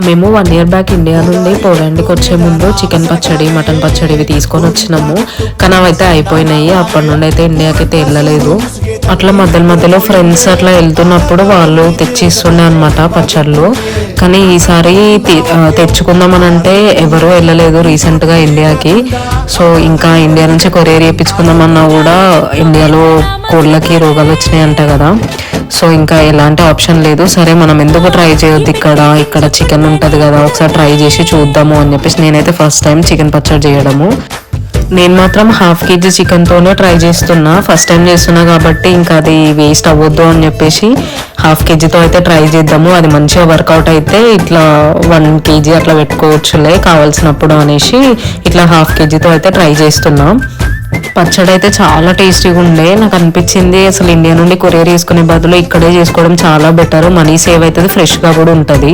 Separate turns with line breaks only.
మేము 1 year back India నుండి పోలాండ్కి వచ్చే ముందు చికెన్ పచ్చడి, మటన్ పచ్చడి ఇవి తీసుకొని వచ్చినాము. కానీ అవైతే అయిపోయినాయి. అప్పటి నుండి అయితే ఇండియాకి అయితే వెళ్ళలేదు. అట్లా మధ్యలో ఫ్రెండ్స్ అట్లా వెళ్తున్నప్పుడు వాళ్ళు తెచ్చిస్తుండే అనమాట పచ్చళ్ళు. కానీ ఈసారి తెచ్చుకుందామని అంటే ఎవరూ వెళ్ళలేదు రీసెంట్గా ఇండియాకి. సో ఇంకా ఇండియా నుంచి కొరియర్ చేయించుకుందామన్నా కూడా ఇండియాలో కోళ్ళకి రోగాలు వచ్చినాయి అంట కదా. సో ఇంకా ఎలాంటి ఆప్షన్ లేదు. సరే మనం ఎందుకు ట్రై చేయొద్దు, ఇక్కడ చికెన్ ఉంటుంది కదా, ఒకసారి ట్రై చేసి చూద్దాము అని చెప్పేసి నేనైతే ఫస్ట్ టైం చికెన్ పచ్చడి చేయడము. నేను మాత్రం 1/2 kg చికెన్తోనే ట్రై చేస్తున్నా. ఫస్ట్ టైం చేస్తున్నా కాబట్టి ఇంకా అది వేస్ట్ అవ్వద్దు అని చెప్పేసి 1/2 kgతో అయితే ట్రై చేద్దాము. అది మంచిగా వర్కౌట్ అయితే ఇట్లా 1 kg అట్లా పెట్టుకోవచ్చులే కావాల్సినప్పుడు అనేసి ఇట్లా 1/2 kgతో అయితే ట్రై చేస్తున్నా. పచ్చడి అయితే చాలా టేస్టీగా ఉండే. నాకు అనిపించింది అసలు ఇండియా నుండి కొరియర్ చేసుకునే బదులు ఇక్కడే చేసుకోవడం చాలా బెటర్. మనీ సేవ్ అవుతుంది, ఫ్రెష్గా కూడా ఉంటుంది.